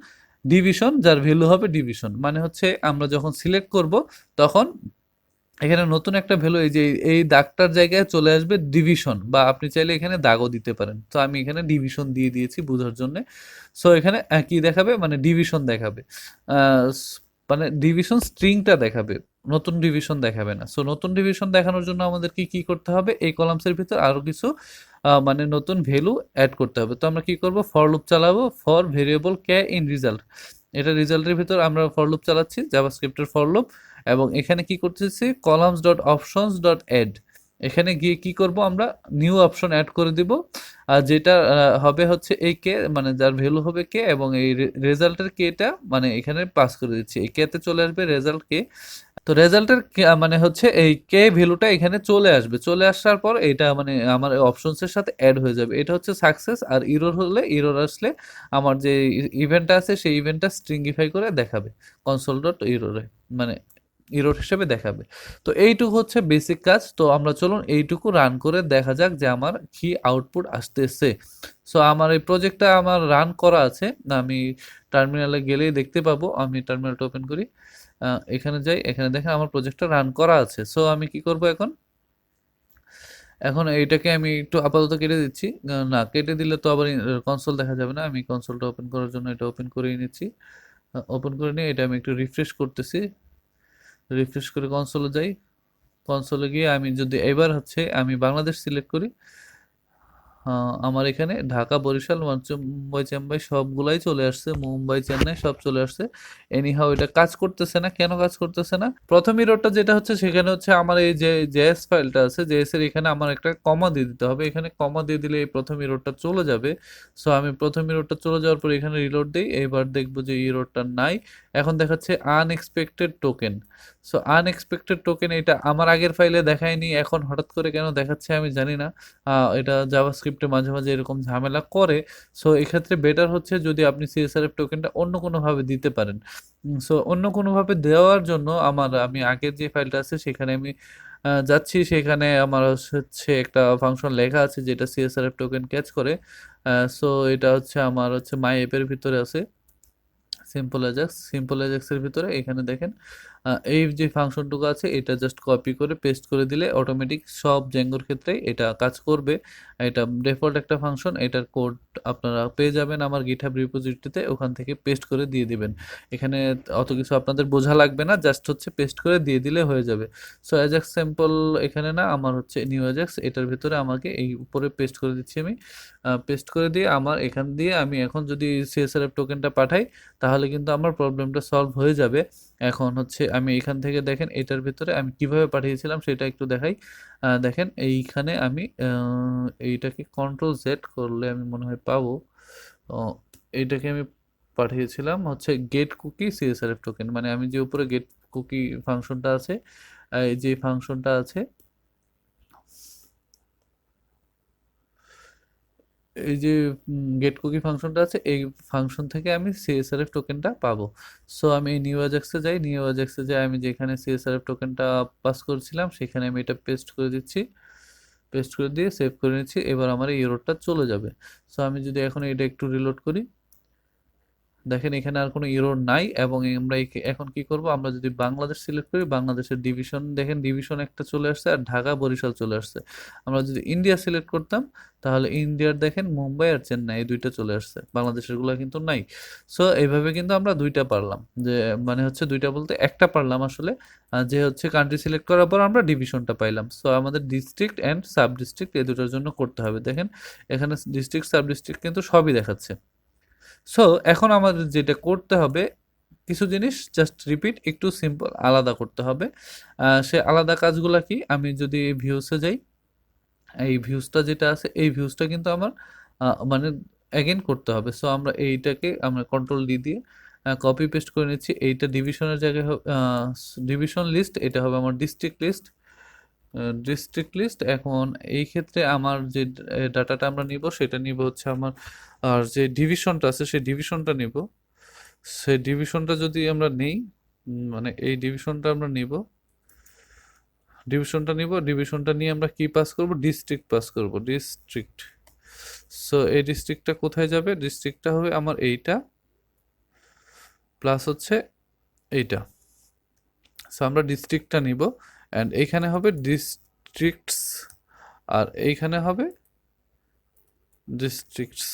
[SPEAKER 1] ডিভিশন, যার ভ্যালু হবে ডিভিশন। মানে হচ্ছে আমরা যখন সিলেক্ট করব তখন এখানে নতুন একটা ভ্যালু, এই যে এই দাগটার জায়গায় চলে আসবে ডিভিশন, বা আপনি চাইলে এখানে দাগও দিতে পারেন। তো আমি এখানে ডিভিশন দিয়ে দিয়েছি বোঝার জন্য। সো এখানে কি দেখাবে, মানে ডিভিশন দেখাবে, মানে ডিভিশন স্ট্রিংটা দেখাবে, নতুন ডিভিশন দেখাবে না। সো নতুন ডিভিশন দেখানোর জন্য আমাদের কি কি করতে হবে, এই কলামসের ভিতর আরো কিছু মানে নতুন ভ্যালু অ্যাড করতে হবে। তো আমরা কি করব, ফর লুপ চালাবো, for variable K in result. এটা রিজাল্টের ভিতর আমরা ফর লুপ চালাচ্ছি, জাভাস্ক্রিপ্টের ফর লুপ। এবং এখানে কি করতেছি, columns dot options dot add, এখানে গিয়ে কি করব, আমরা নিউ অপশন অ্যাড করে দিব, আর যেটা হবে হচ্ছে এই কে, মানে যার ভ্যালু হবে কে, এবং এই রেজাল্টের কেটা মানে এখানে পাস করে দিচ্ছি, এই কেতে চলে আসবে রেজাল্ট কে। তো রেজাল্টের মানে হচ্ছে এই কে ভ্যালুটা এখানে চলে আসবে, চলে আসার পর এটা মানে আমার অপশনসের সাথে অ্যাড হয়ে যাবে। এটা হচ্ছে সাকসেস। আর ইরোর হলে, ইরোর আসলে আমার যে ইভেন্টটা আছে সেই ইভেন্টটা স্ট্রিংগিফাই করে দেখাবে কনসোল ডট ইরোরে, মানে ইরোর হিসেবে দেখাবে। তো এইটুকু হচ্ছে বেসিক কাজ। তো আমরা চলুন এইটুকু রান করে দেখা যাক যে আমার কি আউটপুট আসতেছে। সো আমার এই প্রজেক্টটা আমার রান করা আছে, আমি টার্মিনালে গেলেই দেখতে পাবো। আমি টার্মিনালটা ওপেন করি, এখানে যাই, এখানে দেখেন আমার প্রজেক্টটা রান করা আছে। সো আমি কি করব এখন, এখন এইটাকে আমি একটু আপাতত কেটে দিচ্ছি, না কেটে দিলে তো আবার কনসোল দেখা যাবে না। আমি কনসোলটা ওপেন করার জন্য এটা ওপেন করেই নিচ্ছি। ওপেন করে নিয়ে এটা আমি একটু রিফ্রেশ করতেছি, রিফ্রেশ করে কনসোলে যাই। কনসোলে গিয়ে আমি যদি এবার হচ্ছে আমি বাংলাদেশ সিলেক্ট করি, আমার এখানে ঢাকা, বরিশাল, মুম্বাই, চেম্বাই সবগুলাই চলে আসছে, মুম্বাই, চেন্নাই সব চলে আসছে। এনিহাও এটা কাজ করতেছে না, কেন কাজ করতেছে না? প্রথম ইরোরটা যেটা হচ্ছে সেখানে হচ্ছে আমার এই যে জেএস ফাইলটা আছে, জেএস এর এখানে আমার একটা কমা দিয়ে দিতে হবে, এখানে কমা দিয়ে দিলে এই প্রথম ইরোরটা চলে যাবে। সো আমি প্রথম ইরোরটা চলে যাওয়ার পর এখানে রিলোড দিই, এবার দেখবো যে ইরোরটা নাই। এখন দেখাচ্ছে unexpected token. So unexpected token এটা আমার আগের ফাইলে দেখায়নি, এখন হঠাৎ করে কেন দেখাচ্ছে আমি জানি না। এটা জাভাস্ক্রিপ্টে মাঝে মাঝে এরকম ঝামেলা করে। সো এক্ষেত্রে বেটার হচ্ছে যদি আপনি সিএসআরএফ টোকেনটা অন্য কোনোভাবে দিতে পারেন। সো অন্য কোনোভাবে দেওয়ার জন্য আমি আগের যে ফাইলটা আছে সেখানে আমি যাচ্ছি, সেখানে আমার হচ্ছে একটা ফাংশন লেখা আছে যেটা সিএসআরএফ টোকেন ক্যাচ করে। সো এটা হচ্ছে আমার হচ্ছে মাই অ্যাপের ভিতরে আছে, সিম্পল অ্যাজাক্সের ভিতরে এখানে দেখেন এই যে ফাংশনটুকু আছে এটা জাস্ট কপি করে পেস্ট করে দিলে অটোমেটিক সব জ্যাঙ্গোর ক্ষেত্রেই এটা কাজ করবে। এটা ডিফল্ট একটা ফাংশন, এটার কোড আপনারা পেয়ে যাবেন আমার গিটহাব রিপোজিটরিতে, ওখান থেকে পেস্ট করে দিয়ে দিবেন। এখানে অত কিছু আপনাদের বোঝা লাগবে না, জাস্ট হচ্ছে পেস্ট করে দিয়ে দিলে হয়ে যাবে। সো অ্যাজাক্স স্যাম্পল এখানে না, আমার হচ্ছে নিউ অ্যাজাক্স, এটার ভিতরে আমাকে এই উপরে পেস্ট করে দিচ্ছি আমি। পেস্ট করে দিয়ে আমার এখান দিয়ে আমি এখন যদি সিএসআরএফ টোকেনটা পাঠাই তাহলে কিন্তু আমার প্রবলেমটা সলভ হয়ে যাবে। এখন হচ্ছে আমি এখান থেকে দেখেন এটার ভিতরে আমি কিভাবে পাঠিয়েছিলাম সেটা একটু দেখাই। দেখেন এইখানে আমি এইটাকে কন্ট্রোল জেড করলে আমি মনে হয় পাবো। এইটাকে আমি পাঠিয়েছিলাম হচ্ছে গেট কুকি সিএসআরএফ টোকেন, মানে আমি যে উপরে গেট কুকি ফাংশনটা আছে, এই যে ফাংশনটা আছে, এই যে গেট কুকি ফাংশনটা আছে, এই ফাংশন থেকে আমি সিএসআরএফ টোকেনটা পাবো। সো আমি এই নিউ অ্যাজাক্সে যাই, নিউ অ্যাজাক্সে যাই, আমি যেখানে সিএসআরএফ টোকেনটা পাস করেছিলাম সেখানে আমি এটা পেস্ট করে দিচ্ছি, পেস্ট করে দিয়ে সেভ করে নিচ্ছি। এবার আমার এই এররটা চলে যাবে। সো আমি যদি এখন এটা একটু রিলোড করি, দেখেন এখানে আর কোনো এরর নাই। এবং আমরা এখন কি করব, আমরা যদি বাংলাদেশ সিলেক্ট করি, বাংলাদেশের ডিভিশন দেখেন, ডিভিশন একটা চলে আসছে আর ঢাকা বরিশাল চলে আসছে। আমরা যদি ইন্ডিয়া সিলেক্ট করতাম তাহলে ইন্ডিয়ার দেখেন মুম্বাই আর চেন্নাই এই দুইটা চলে আসছে, বাংলাদেশের গুলো কিন্তু নাই। সো এইভাবে কিন্তু আমরা দুইটা পারলাম, যে মানে হচ্ছে দুইটা বলতে একটা পারলাম আসলে, যে হচ্ছে কান্ট্রি সিলেক্ট করার পর আমরা ডিভিশনটা পাইলাম। সো আমাদের ডিস্ট্রিক্ট অ্যান্ড সাব ডিস্ট্রিক্ট এই দুটোর জন্য করতে হবে। দেখেন এখানে ডিস্ট্রিক্ট সাব ডিস্ট্রিক্ট কিন্তু সবই দেখাচ্ছে। সো এখন আমাদের যেটা করতে হবে, কিছু জিনিস জাস্ট রিপিট একটু সিম্পল আলাদা করতে হবে। সে আলাদা কাজগুলা কি, আমি যদি ভিউসে যাই, এই ভিউসটা যেটা আছে এই ভিউসটা কিন্তু আমার মানে অ্যাগেন করতে হবে। সো আমরা এইটাকে আমরা কন্ট্রোল ডি দিয়ে কপি পেস্ট করে নিচ্ছি। এইটা ডিভিশনের জায়গায় ডিভিশন লিস্ট, এটা হবে আমার ডিস্ট্রিক্ট লিস্ট, ডিস্ট্রিক্ট লিস্ট। এখন এই ক্ষেত্রে আমার যে ডাটাটা আমরা নিব সেটা নিব হচ্ছে আমার, আর যে ডিভিশনটা আছে সেই ডিভিশনটা নিব। সেই ডিভিশনটা যদি আমরা নেই, মানে এই ডিভিশনটা আমরা নিব, ডিভিশনটা নিয়ে আমরা কি পাস করব, ডিস্ট্রিক্ট পাস করব, ডিস্ট্রিক্ট। সো এই ডিস্ট্রিক্টটা কোথায় যাবে, ডিস্ট্রিক্টটা হবে আমার এইটা প্লাস হচ্ছে এইটা। সো আমরা ডিস্ট্রিক্টটা নিব অ্যান্ড এইখানে হবে ডিস্ট্রিক্টস আর এইখানে হবে ডিস্ট্রিক্টস।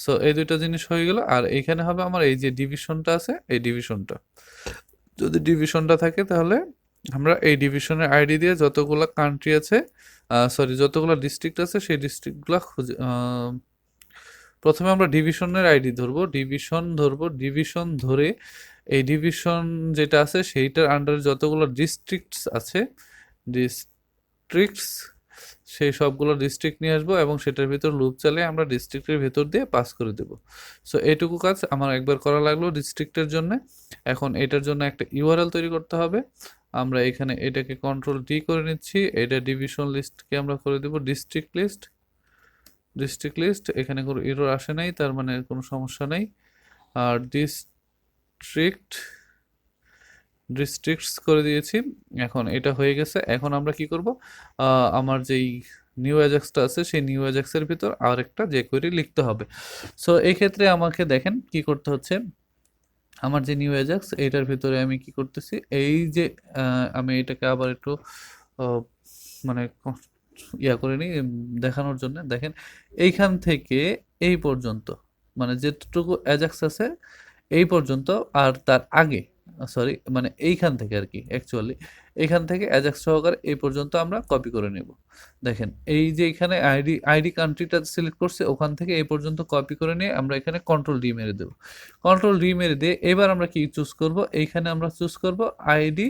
[SPEAKER 1] সো এই দুইটা জিনিস হয়ে গেল। আর এইখানে হবে আমার এই যে ডিভিশনটা আছে এই ডিভিশনটা, যদি ডিভিশনটা থাকে তাহলে আমরা এই ডিভিশনের আইডি দিয়ে যতগুলো কান্ট্রি আছে, সরি যতগুলো ডিস্ট্রিক্ট আছে সেই ডিস্ট্রিক্টগুলো খুঁজে, প্রথমে আমরা ডিভিশনের আইডি ধরবো, ডিভিশন ধরে এই ডিভিশন যেটা আছে সেইটার আন্ডারে যতগুলো ডিস্ট্রিক্টস আছে, ডিস্ট্রিক্টস, সেই সবগুলো ডিস্ট্রিক্ট নিয়ে আসবো এবং সেটার ভিতর লুপ চালিয়ে আমরা ডিস্ট্রিক্টের ভেতর দিয়ে পাস করে দেব। সো এইটুকু কাজ আমার একবার করা লাগলো ডিস্ট্রিক্টের জন্য। এখন এটার জন্য একটা ইউআরএল তৈরি করতে হবে। আমরা এখানে এটাকে কন্ট্রোল ডি করে নিচ্ছি, এটা ডিভিশন লিস্টকে আমরা করে দেব ডিস্ট্রিক্ট লিস্ট। এখানে কোনো এরর আসে নাই, তার মানে কোনো সমস্যা নেই। আর ডিস্ট্রিক্টস করে দিয়েছি। এখন এটা হয়ে গেছে। এখন আমরা কি করব, আমার যেই নিউ অ্যাজাক্সটা আছে সেই নিউ অ্যাজাক্সের ভিতর আর একটা যে কোয়েরি লিখতে হবে। সো এই ক্ষেত্রে আমাকে দেখেন কি করতে হচ্ছে, আমার যে নিউ অ্যাজাক্স এটার ভিতরে আমি কি করতেছি, এই যে আমি এটাকে আবার একটু মানে করে নিই দেখানোর জন্য। দেখেন এইখান থেকে এই পর্যন্ত, মানে যেটুকু অ্যাজাক্স আছে এই পর্যন্ত আর তার আগে সরি মানে এইখান থেকে আর কি অ্যাকচুয়ালি এইখান থেকে অ্যাজাক্স সহকারে এই পর্যন্ত আমরা কপি করে নেব। দেখেন এই যে এখানে আইডি কান্ট্রিটা সিলেক্ট করছে ওখান থেকে এই পর্যন্ত কপি করে নিয়ে আমরা এখানে কন্ট্রোল ডি মেরে দেব। কন্ট্রোল ডি মেরে দিয়ে এবার আমরা কি চুজ করব, এইখানে আমরা চুজ করব আইডি।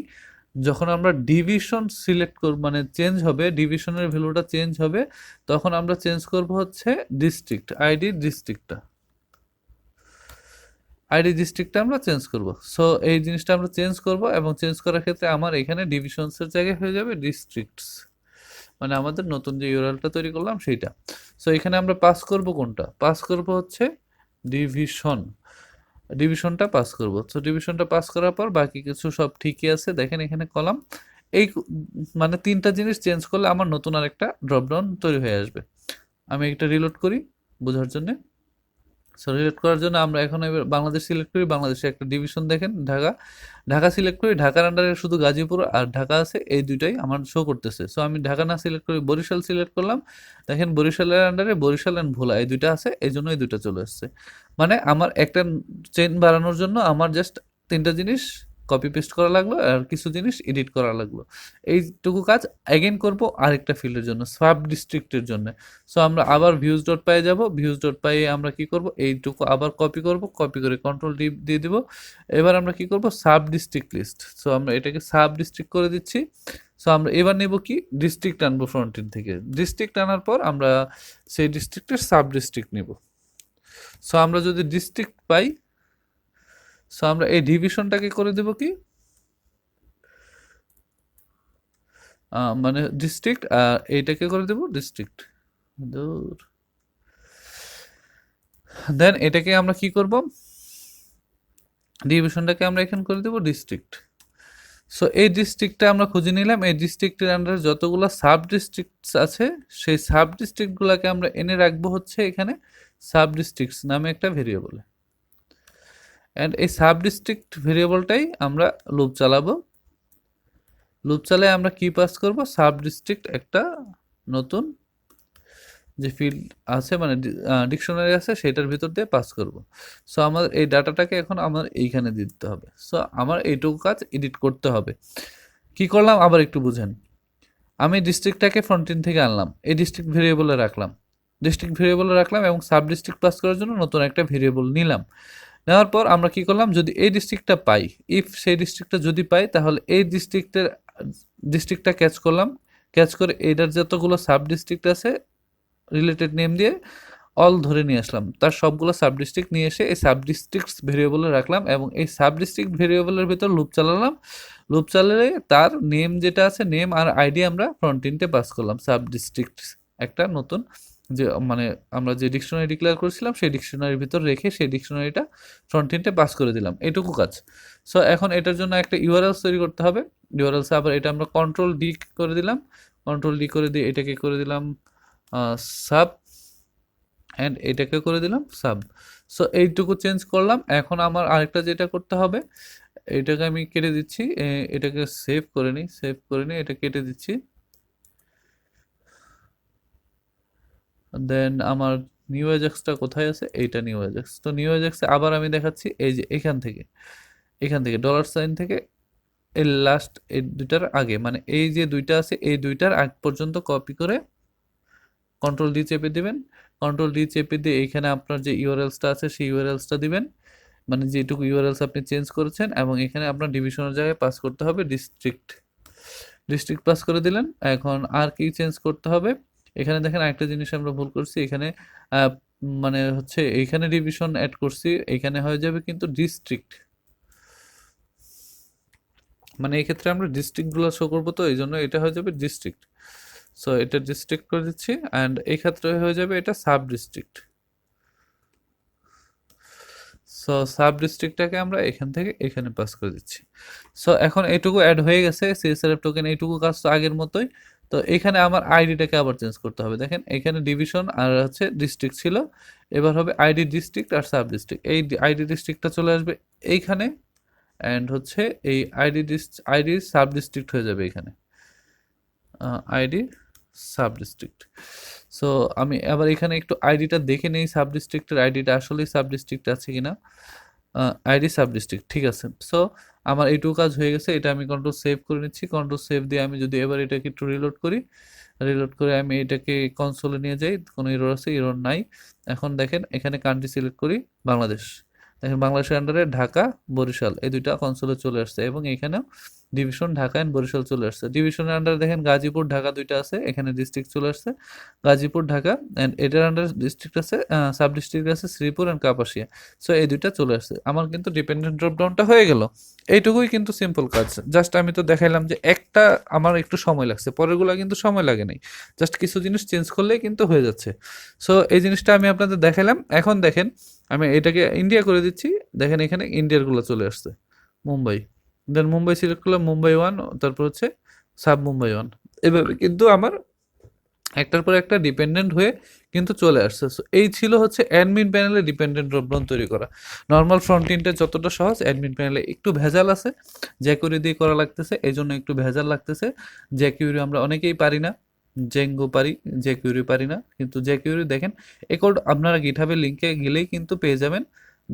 [SPEAKER 1] যখন আমরা ডিভিশন সিলেক্ট করব মানে চেঞ্জ হবে, ডিভিশনের ভ্যালুটা চেঞ্জ হবে, তখন আমরা চেঞ্জ করব হচ্ছে ডিস্ট্রিক্ট, আইডি ডিস্ট্রিক্টটা, আইডি ডিস্ট্রিক্টটা আমরা চেঞ্জ করব। সো এই জিনিসটা আমরা চেঞ্জ করব এবং চেঞ্জ করার ক্ষেত্রে আমার এখানে ডিভিশনসের জায়গায় হয়ে যাবে ডিস্ট্রিক্টস, মানে আমাদের নতুন যে ইউআরএলটা তৈরি করলাম সেইটা। সো এখানে আমরা পাস করব কোনটা, পাস করব হচ্ছে ডিভিশন, ডিভিশনটা পাস করব। সো ডিভিশনটা পাস করার পর বাকি কিছু সব ঠিকই আছে। দেখেন এখানে কলাম এই মানে তিনটা জিনিস চেঞ্জ করলে আমার নতুন আরেকটা ড্রপডাউন তৈরি হয়ে আসবে। আমি এটা রিলোড করি বোঝার জন্য। সো সিলেক্ট করার জন্য আমরা এখন এবার বাংলাদেশ সিলেক্ট করি, বাংলাদেশে একটা ডিভিশন দেখেন ঢাকা, ঢাকা সিলেক্ট করি, ঢাকার আন্ডারে শুধু গাজীপুর আর ঢাকা আছে, এই দুইটাই আমার শো করতেছে। সো আমি ঢাকা না সিলেক্ট করি বরিশাল সিলেক্ট করলাম, দেখেন বরিশালের আন্ডারে বরিশাল অ্যান্ড ভোলা এই দুইটা আছে, এই জন্য এই দুইটা চলে আসছে। মানে আমার একটা চেন বাড়ানোর জন্য আমার জাস্ট তিনটা জিনিস কপি পেস্ট করা লাগলো আর কিছু জিনিস এডিট করা লাগলো। এইটুকু কাজ অ্যাগেন করব আরেকটা ফিল্ডের জন্য, সাব ডিস্ট্রিক্টের জন্য। সো আমরা আবার ভিউজ ডট পাই যাব, ভিউজ ডট পাই আমরা কি করব এইটুকু আবার কপি করব, কপি করে কন্ট্রোল ডি দিয়ে দিব। এবার আমরা কি করব সাব ডিস্ট্রিক্ট লিস্ট, সো আমরা এটাকে সাব ডিস্ট্রিক্ট করে দিচ্ছি। সো আমরা এবার নেব কি ডিস্ট্রিক্ট আনবো ফ্রন্ট এন্ড থেকে, ডিস্ট্রিক্ট আনার পর আমরা সেই ডিস্ট্রিক্টের সাব ডিস্ট্রিক্ট নেব। সো আমরা যদি ডিস্ট্রিক্ট পাই, সো আমরা এই ডিভিশনটাকে করে দেব কি মানে ডিস্ট্রিক্ট, এইটাকে করে দেব ডিস্ট্রিক্ট, দূর। দেন এটাকে আমরা কি করব, ডিভিশনটাকে আমরা এখানে করে দেব ডিস্ট্রিক্ট। সো এই ডিস্ট্রিক্টটা আমরা খুঁজে নিলাম, এই ডিস্ট্রিক্টের আন্ডারে যতগুলো সাব ডিস্ট্রিক্টস আছে সেই সাব ডিস্ট্রিক্টগুলোকে আমরা এনে রাখবো হচ্ছে এখানে সাব ডিস্ট্রিক্টস নামে একটা ভেরিয়েবল। অ্যান্ড এই সাব ডিস্ট্রিক্ট ভেরিয়েবলটাই আমরা লুপ চালাবো। লুপ চালায় আমরা কি পাস করব, সাব ডিস্ট্রিক্ট একটা নতুন যে ফিল্ড আছে মানে ডিকশনারি আছে সেটার ভিতর দিয়ে পাস করব। সো আমার এই ডাটাটাকে এখন আমার এইখানে দিতে হবে। সো আমার এইটুকু কাজ এডিট করতে হবে। কি করলাম আবার একটু বুঝেন, আমি ডিস্ট্রিক্টটাকে ফ্রন্ট এন্ড থেকে আনলাম, এই ডিস্ট্রিক্ট ভেরিয়েবলে রাখলাম, ডিস্ট্রিক্ট ভেরিয়েবলে রাখলাম এবং সাব ডিস্ট্রিক্ট পাস করার জন্য নতুন একটা ভেরিয়েবল নিলাম। নেওয়ার পর আমরা কি করলাম, যদি এই ডিস্ট্রিক্টটা পাই, ইফ সেই ডিস্ট্রিক্টটা যদি পাই তাহলে এই ডিস্ট্রিক্টটা ক্যাচ করলাম, ক্যাচ করে এইটার যতগুলো সাব ডিস্ট্রিক্ট আছে রিলেটেড নেম দিয়ে অল ধরে নিয়ে আসলাম, তার সবগুলো সাব ডিস্ট্রিক্ট নিয়ে এসে এই সাব ডিস্ট্রিক্টস ভেরিয়েবলে রাখলাম এবং এই সাব ডিস্ট্রিক্ট ভেরিয়েবলের ভিতর লুপ চালালাম। লুপ চালালে তার নেম যেটা আছে নেম আর আইডি আমরা ফ্রন্ট এন্ডে পাস করলাম, সাব ডিস্ট্রিক্ট একটা নতুন যে মানে আমরা যে ডিকশনারি ডিক্লেয়ার করেছিলাম সেই ডিকশনারির ভিতর রেখে সেই ডিকশনারিটা ফ্রন্ট এন্ডে পাস করে দিলাম, এইটুকু কাজ। সো এখন এটার জন্য একটা ইউআরএলস তৈরি করতে হবে। ইউআরএলস আবার এটা আমরা কন্ট্রোল ডি করে দিলাম, কন্ট্রোল ডি করে দিয়ে এটাকে করে দিলাম সাব, অ্যান্ড এটাকে করে দিলাম সাব। সো এইটুকু চেঞ্জ করলাম। এখন আমার আরেকটা যেটা করতে হবে, এটাকে আমি কেটে দিচ্ছি, এটাকে সেভ করে নিই, সেভ করে নিই, এটা কেটে দিচ্ছি। দেন আমার নিউ অ্যাজাক্সটা কোথায় আছে, এইটা নিউ অ্যাজাক্স। তো নিউ অ্যাজাক্সে আবার আমি দেখাচ্ছি এই যে এখান থেকে ডলার সাইন থেকে এই লাস্ট এই দুইটার আগে মানে এই যে দুইটা আছে এই দুইটার আগ পর্যন্ত কপি করে কন্ট্রোল ডি চেপে দিবেন। কন্ট্রোল ডি চেপে দিয়ে এইখানে আপনার যে ইউআরএলসটা আছে সেই ইউআরএলসটা দিবেন, মানে যেটুকু ইউআরএলস আপনি চেঞ্জ করেছেন, এবং এখানে আপনার ডিভিশনের জায়গায় পাস করতে হবে ডিস্ট্রিক্ট, ডিস্ট্রিক্ট পাস করে দিলেন। এখন আর কি চেঞ্জ করতে হবে, এখানে দেখেন আরেকটা জিনিস আমরা ভুল করছি, এখানে মানে হচ্ছে এইখানে ডিভিশন অ্যাড করছি, এখানে হয়ে যাবে কিন্তু ডিস্ট্রিক্ট, মানে এই ক্ষেত্রে আমরা ডিস্ট্রিক্টগুলো শো করবো, তো এই জন্য এটা হয়ে যাবে ডিস্ট্রিক্ট। সো এটা ডিস্ট্রিক্ট করে দিচ্ছি, অ্যান্ড এই ক্ষেত্রে হয়ে যাবে এটা সাব ডিস্ট্রিক্ট। সো সাব ডিস্ট্রিক্টটাকে আমরা এখান থেকে এখানে পাস করে দিচ্ছি। সো এখন এইটুকু অ্যাড হয়ে গেছে সিএসআরএফ টোকেন, এইটুকু কাজ তো আগের মতোই। তো এখানে আমার আইডিটাকে আবার চেঞ্জ করতে হবে। দেখেন এখানে ডিভিশন আর হচ্ছে ডিস্ট্রিক্ট ছিল, এবার হবে আইডি ডিস্ট্রিক্ট আর সাব ডিস্ট্রিক্ট। এই আইডি ডিস্ট্রিক্টটা চলে আসবে এইখানে, অ্যান্ড হচ্ছে এই আইডি সাব ডিস্ট্রিক্ট হয়ে যাবে এখানে, আইডি সাব ডিস্ট্রিক্ট। সো আমি আবার এখানে একটু আইডিটা দেখে নেই সাব ডিস্ট্রিক্টের আইডিটা আসলেই সাব ডিস্ট্রিক্ট আছে কিনা। আইডি সাব ডিস্ট্রিক্ট, ঠিক আছে। সো আমার এইটুকু কাজ হয়ে গেছে, এটা আমি কন্ট্রোল সেভ করে নিচ্ছি। কন্ট্রোল সেভ দিয়ে আমি যদি এবার এটাকে একটু রিলোড করি, রিলোড করে আমি এটাকে কনসোলে নিয়ে যাই, কোনো এরর আছে, এরর নাই। এখন দেখেন এখানে কান্ট্রি সিলেক্ট করি বাংলাদেশ, দেখেন বাংলাদেশের আন্ডারে ঢাকা, বরিশাল এই দুইটা কনসোলে চলে আসছে, এবং এখানেও ডিভিশন ঢাকা অ্যান্ড বরিশাল চলে আসছে। ডিভিশনের আন্ডারে দেখেন গাজীপুর ঢাকা দুইটা আছে, এখানে ডিস্ট্রিক্ট চলে আসছে গাজীপুর ঢাকা, অ্যান্ড এটার আন্ডারে ডিস্ট্রিক্ট আছে, সাব ডিস্ট্রিক্ট আছে শ্রীপুর অ্যান্ড কাপাসিয়া। সো এই দুইটা চলে আসছে, আমার কিন্তু ডিপেন্ডেন্ট ড্রপডাউনটা হয়ে গেল। এইটুকুই কিন্তু সিম্পল কাজ। জাস্ট আমি তো দেখাইলাম যে একটা আমার একটু সময় লাগছে, পরেরগুলো কিন্তু সময় লাগে নাই, জাস্ট কিছু জিনিস চেঞ্জ করলেই কিন্তু হয়ে যাচ্ছে। সো এই জিনিসটা আমি আপনাদের দেখাইলাম। এখন দেখেন আমি এটাকে ইন্ডিয়া করে দিচ্ছি, দেখেন এখানে ইন্ডিয়ারগুলো চলে আসছে, মুম্বাই, দেন মুম্বাই সিলেক্ট করলাম, মুম্বাই 1, তারপর হচ্ছে সাব মুম্বাই 1, এভাবে কিন্তু আমার একটার পর একটা ডিপেন্ডেন্ট হয়ে কিন্তু চলে আসছে। সো এই ছিল হচ্ছে অ্যাডমিন প্যানেলে ডিপেন্ডেন্ট ড্রপডাউন তৈরি করা। নর্মাল ফ্রন্ট এন্ডে যতটা সহজ, অ্যাডমিন প্যানেলে একটু ভেজাল আছে, জ্যাকুরি দিয়ে করা লাগতেছে, এই জন্য একটু ভেজাল লাগতেছে। জ্যাকুরি আমরা অনেকেই পারি না, জেঙ্গো পারি, জ্যাকুরি পারি না, কিন্তু জ্যাকুরি দেখেন এই কোড আপনারা গিটহাবের লিঙ্কে গেলেই কিন্তু পেয়ে যাবেন,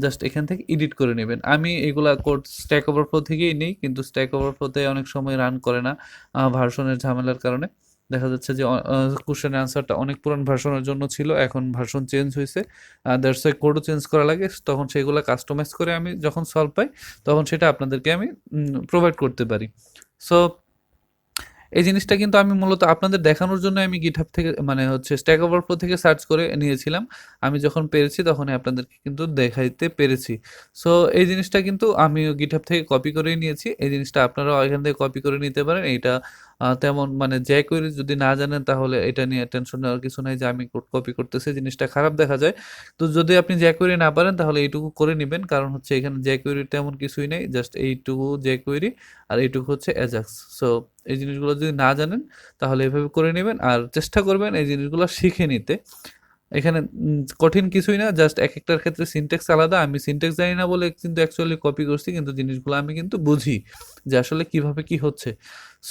[SPEAKER 1] জাস্ট এখান থেকে এডিট করে নেবেন। আমি এগুলা কোড স্ট্যাক ওভারফ্লো থেকেই নেই, কিন্তু স্ট্যাক ওভারফ্লোতে অনেক সময় রান করে না ভার্সনের ঝামেলার কারণে। দেখা যাচ্ছে যে কোশ্চেন অ্যান্সারটা অনেক পুরান ভার্সনের জন্য ছিল, এখন ভার্সন চেঞ্জ হয়েছে, দ্যাটস ওয়াই কোডও চেঞ্জ করা লাগে, তখন সেগুলো কাস্টমাইজ করে আমি যখন সলভ পাই তখন সেটা আপনাদেরকে আমি প্রোভাইড করতে পারি। সো এই জিনিসটা কিন্তু আমি মূলত আপনাদের দেখানোর জন্য আমি গিটহাব থেকে মানে হচ্ছে স্ট্যাক ওভারফ্লো থেকে সার্চ করে নিয়েছিলাম। আমি যখন পেরেছি তখনই আপনাদেরকে কিন্তু দেখাইতে পেরেছি। সো এই জিনিসটা কিন্তু আমি গিটহাব থেকে কপি করেই নিয়েছি, এই জিনিসটা আপনারাও এখান থেকে কপি করে নিতে পারেন। এইটা তেমন মানে jQuery যদি না জানেন তাহলে এটা নিয়ে টেনশন নেওয়ার কিছু নাই যে আমি কোড কপি করতেছি, জিনিসটা খারাপ দেখা যায়। তো যদি আপনি jQuery না পারেন তাহলে এইটুকু করে নেবেন, কারণ হচ্ছে এখানে jQuery তেমন কিছুই নেই, জাস্ট এইটুকু jQuery আর এইটুকু হচ্ছে অ্যাজাক্স। সো এই জিনিসগুলো যদি না জানেন তাহলে এভাবে করে নেবেন, আর চেষ্টা করবেন এই জিনিসগুলো শিখে নিতে। এখানে কঠিন কিছুই না, জাস্ট এক একটার ক্ষেত্রে সিনট্যাক্স আলাদা। আমি সিনট্যাক্স জানি না বলে কিন্তু অ্যাকচুয়ালি কপি করছি, কিন্তু জিনিসগুলো আমি কিন্তু বুঝি যে আসলে কিভাবে কি হচ্ছে।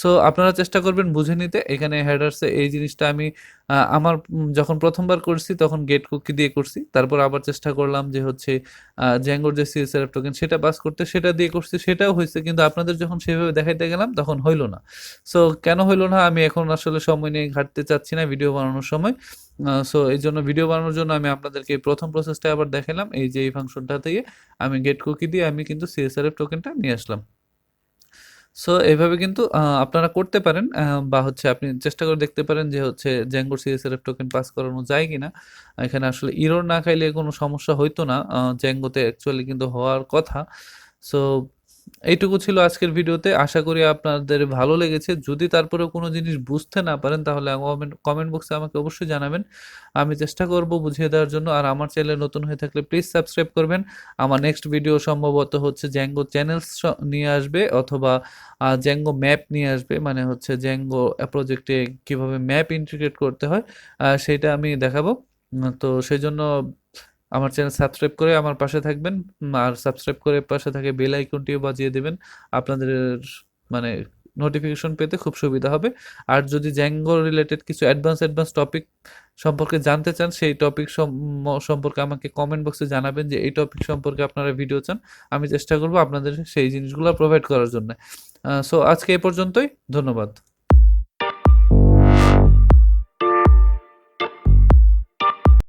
[SPEAKER 1] সো আপনারা চেষ্টা করবেন বুঝে নিতে। এখানে হেডার্সে এই জিনিসটা আমি আমার যখন প্রথমবার করছি তখন গেট কুকি দিয়ে করছি, তারপর আবার চেষ্টা করলাম যে হচ্ছে জ্যাঙ্গোর যে সিএসআরএফ টোকেন সেটা পাস করতে, সেটা দিয়ে করছি, সেটাও হয়েছে, কিন্তু আপনাদের যখন সেভাবে দেখাইতে গেলাম তখন হইলো না। সো কেন হইলো না আমি এখন আসলে সময় নিয়ে ঘাটতে চাচ্ছি না ভিডিও বানানোর সময়। সো এই জন্য ভিডিও বানানোর জন্য আমি আপনাদেরকে প্রথম প্রসেসটা আবার দেখালাম, এই যে এই ফাংশনটা থেকে আমি গেট কুকি দিয়ে আমি কিন্তু সিএসআরএফ টোকেনটা নিয়ে আসলাম। সো এইভাবে কিন্তু আপনারা করতে পারেন, বা হচ্ছে আপনি চেষ্টা করে দেখতে পারেন যে হচ্ছে জ্যাঙ্গোর সিএসআরএফ টোকেন পাস করানো যায় কিনা। এখানে আসলে ইরর না খাইলে কোনো সমস্যা হইতো না, জ্যাঙ্গোতে অ্যাকচুয়ালি কিন্তু হওয়ার কথা। সো এইটুকু ছিল আজকের ভিডিওতে, আশা করি আপনাদের ভালো লেগেছে। যদি তারপরেও কোনো জিনিস বুঝতে না পারেন তাহলে কমেন্ট বক্সে আমাকে অবশ্যই জানাবেন, আমি চেষ্টা করব বুঝিয়ে দেওয়ার জন্য। আর আমার চ্যানেলে নতুন হয়ে থাকলে প্লিজ সাবস্ক্রাইব করবেন। আমার নেক্সট ভিডিও সম্ভবত হচ্ছে জ্যাঙ্গো চ্যানেলস নিয়ে আসবে, অথবা জ্যাঙ্গো ম্যাপ নিয়ে আসবে, মানে হচ্ছে জ্যাঙ্গো প্রজেক্টে কিভাবে ম্যাপ ইন্টিগ্রেট করতে হয় সেটা আমি দেখাবো। তো সেই জন্য আমার চ্যানেল সাবস্ক্রাইব করে আমার পাশে থাকবেন, আর সাবস্ক্রাইব করে পাশে থাকে বেল আইকনটিও বাজিয়ে দেবেন, আপনাদের মানে নোটিফিকেশন পেতে খুব সুবিধা হবে। আর যদি জ্যাঙ্গো রিলেটেড কিছু অ্যাডভান্স টপিক সম্পর্কে জানতে চান, সেই টপিক সম্পর্কে আমাকে কমেন্ট বক্সে জানাবেন যে এই টপিক সম্পর্কে আপনারা ভিডিও চান, আমি চেষ্টা করব আপনাদের সেই জিনিসগুলো প্রোভাইড করার জন্য। সো আজকে এই পর্যন্তই, ধন্যবাদ।